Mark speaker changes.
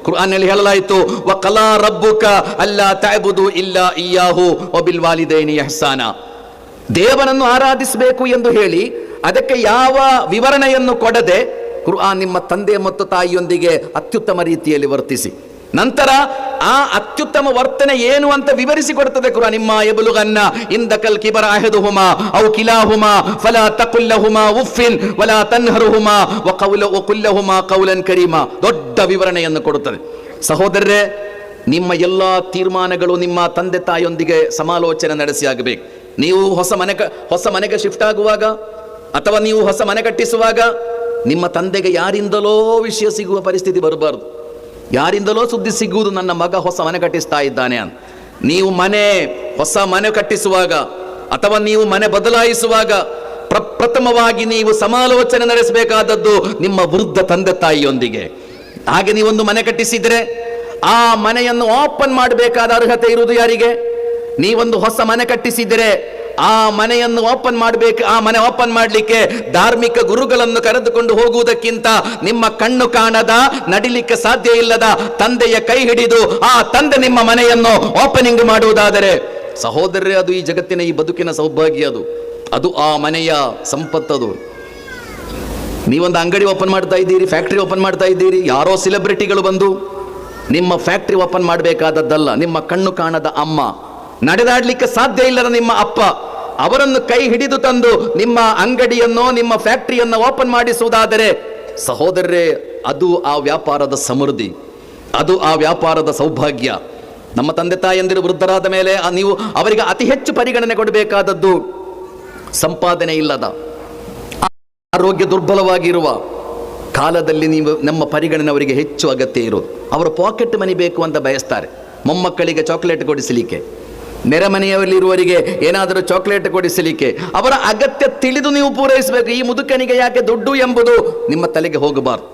Speaker 1: ಕುರ್ಆನ್ನಲ್ಲಿ ಹೇಳಲಾಯಿತು, ವಕಲಾ ರಬ್ಬುಕ ಅಲ್ಲಾ ತಅಬುದು ಇಲ್ಲಾ ಇಯ್ಯಾಹು ವಬಿಲ್ ವಾಲಿದೈನಿ ಇಹ್ಸಾನ. ದೇವನನ್ನು ಆರಾಧಿಸಬೇಕು ಎಂದು ಹೇಳಿ ಅದಕ್ಕೆ ಯಾವ ವಿವರಣೆಯನ್ನು ಕೊಡದೆ ಕುರ್ಆನ್ ನಿಮ್ಮ ತಂದೆ ಮತ್ತು ತಾಯಿಯೊಂದಿಗೆ ಅತ್ಯುತ್ತಮ ರೀತಿಯಲ್ಲಿ ವರ್ತಿಸಿ, ನಂತರ ಆ ಅತ್ಯುತ್ತಮ ವರ್ತನೆ ಏನು ಅಂತ ವಿವರಿಸಿ ಕೊಡ್ತದೆ ಕುರ್ಆನ್. ನಿಮ್ಮ ಯಬ್ಲುಗನ್ನ ಇಂದಕಲ್ ಕಿಬರ ಅಹದುಹುಮಾ ಔ ಕಿಲಾಹುಮಾ ಫಲಾ ತಕುಲ್ಲಹುಮಾ ಉಫ್ಫಿನ್ ವಲಾ ತನ್ಹರುಹುಮಾ ವಕುಲ್ಲಹುಮಾ ಕೌಲನ್ ಕರೀಮಾ. ದೊಡ್ಡ ವಿವರಣೆಯನ್ನು ಕೊಡುತ್ತದೆ. ಸಹೋದರರೇ, ನಿಮ್ಮ ಎಲ್ಲ ತೀರ್ಮಾನಗಳು ನಿಮ್ಮ ತಂದೆ ತಾಯಿಯೊಂದಿಗೆ ಸಮಾಲೋಚನೆ ನಡೆಸಿ ಆಗಬೇಕು. ನೀವು ಹೊಸ ಮನೆಗೆ ಶಿಫ್ಟ್ ಆಗುವಾಗ ಅಥವಾ ನೀವು ಹೊಸ ಮನೆ ಕಟ್ಟಿಸುವಾಗ ನಿಮ್ಮ ತಂದೆಗೆ ಯಾರಿಂದಲೋ ವಿಷಯ ಸಿಗುವ ಪರಿಸ್ಥಿತಿ ಬರಬಾರ್ದು. ಯಾರಿಂದಲೋ ಸುದ್ದಿ ಸಿಗುವುದು, ನನ್ನ ಮಗ ಹೊಸ ಮನೆ ಕಟ್ಟಿಸ್ತಾ ಇದ್ದಾನೆ ಅಂತ. ನೀವು ಹೊಸ ಮನೆ ಕಟ್ಟಿಸುವಾಗ ಅಥವಾ ನೀವು ಮನೆ ಬದಲಾಯಿಸುವಾಗ ಪ್ರಥಮವಾಗಿ ನೀವು ಸಮಾಲೋಚನೆ ನಡೆಸಬೇಕಾದದ್ದು ನಿಮ್ಮ ವೃದ್ಧ ತಂದೆ ತಾಯಿಯೊಂದಿಗೆ. ಹಾಗೆ ನೀವೊಂದು ಮನೆ ಕಟ್ಟಿಸಿದರೆ ಆ ಮನೆಯನ್ನು ಓಪನ್ ಮಾಡಬೇಕಾದ ಅರ್ಹತೆ ಇರುವುದು ಯಾರಿಗೆ? ನೀವೊಂದು ಹೊಸ ಮನೆ ಕಟ್ಟಿಸಿದರೆ ಆ ಮನೆಯನ್ನು ಆ ಮನೆ ಓಪನ್ ಮಾಡಲಿಕ್ಕೆ ಧಾರ್ಮಿಕ ಗುರುಗಳನ್ನು ಕರೆದುಕೊಂಡು ಹೋಗುವುದಕ್ಕಿಂತ ನಿಮ್ಮ ಕಣ್ಣು ಕಾಣದ, ನಡಿಲಿಕ್ಕೆ ಸಾಧ್ಯ ಇಲ್ಲದ ತಂದೆಯ ಕೈ ಹಿಡಿದು ಆ ತಂದೆ ನಿಮ್ಮ ಮನೆಯನ್ನು ಓಪನಿಂಗ್ ಮಾಡುವುದಾದರೆ, ಸಹೋದರರೇ, ಅದು ಈ ಜಗತ್ತಿನ ಈ ಬದುಕಿನ ಸೌಭಾಗ್ಯ. ಅದು ಆ ಮನೆಯ ಸಂಪತ್ತದು. ನೀವೊಂದು ಅಂಗಡಿ ಓಪನ್ ಮಾಡ್ತಾ ಇದ್ದೀರಿ, ಫ್ಯಾಕ್ಟ್ರಿ ಓಪನ್ ಮಾಡ್ತಾ ಇದ್ದೀರಿ, ಯಾರೋ ಸೆಲೆಬ್ರಿಟಿಗಳು ಬಂದು ನಿಮ್ಮ ಫ್ಯಾಕ್ಟ್ರಿ ಓಪನ್ ಮಾಡಬೇಕಾದದ್ದಲ್ಲ. ನಿಮ್ಮ ಕಣ್ಣು ಕಾಣದ ಅಮ್ಮ, ನಡೆದಾಡಲಿಕ್ಕೆ ಸಾಧ್ಯ ಇಲ್ಲದ ನಿಮ್ಮ ಅಪ್ಪ, ಅವರನ್ನು ಕೈ ಹಿಡಿದು ತಂದು ನಿಮ್ಮ ಅಂಗಡಿಯನ್ನು, ನಿಮ್ಮ ಫ್ಯಾಕ್ಟರಿಯನ್ನು ಓಪನ್ ಮಾಡಿಸುವುದಾದರೆ, ಸಹೋದರರೇ, ಅದು ಆ ವ್ಯಾಪಾರದ ಸಮೃದ್ಧಿ, ಅದು ಆ ವ್ಯಾಪಾರದ ಸೌಭಾಗ್ಯ. ನಮ್ಮ ತಂದೆ ತಾಯಂದಿರು ವೃದ್ಧರಾದ ಮೇಲೆ ನೀವು ಅವರಿಗೆ ಅತಿ ಹೆಚ್ಚು ಪರಿಗಣನೆ ಕೊಡಬೇಕಾದದ್ದು ಸಂಪಾದನೆ ಇಲ್ಲದ, ಆರೋಗ್ಯ ದುರ್ಬಲವಾಗಿರುವ ಕಾಲದಲ್ಲಿ ನೀವು ನಮ್ಮ ಪರಿಗಣನೆ ಅವರಿಗೆ ಹೆಚ್ಚು ಅಗತ್ಯ ಇರೋದು. ಅವರು ಪಾಕೆಟ್ ಮನಿ ಬೇಕು ಅಂತ ಬಯಸ್ತಾರೆ. ಮೊಮ್ಮಕ್ಕಳಿಗೆ ಚಾಕ್ಲೇಟ್ ಕೊಡಿಸಲಿಕ್ಕೆ, ನೆರೆಮನೆಯಲ್ಲಿರುವವರಿಗೆ ಏನಾದರೂ ಚಾಕ್ಲೇಟ್ ಕೊಡಿಸಲಿಕ್ಕೆ ಅವರ ಅಗತ್ಯ ತಿಳಿದು ನೀವು ಪೂರೈಸಬೇಕು. ಈ ಮುದುಕನಿಗೆ ಯಾಕೆ ದುಡ್ಡು ಎಂಬುದು ನಿಮ್ಮ ತಲೆಗೆ ಹೋಗಬಾರ್ದು.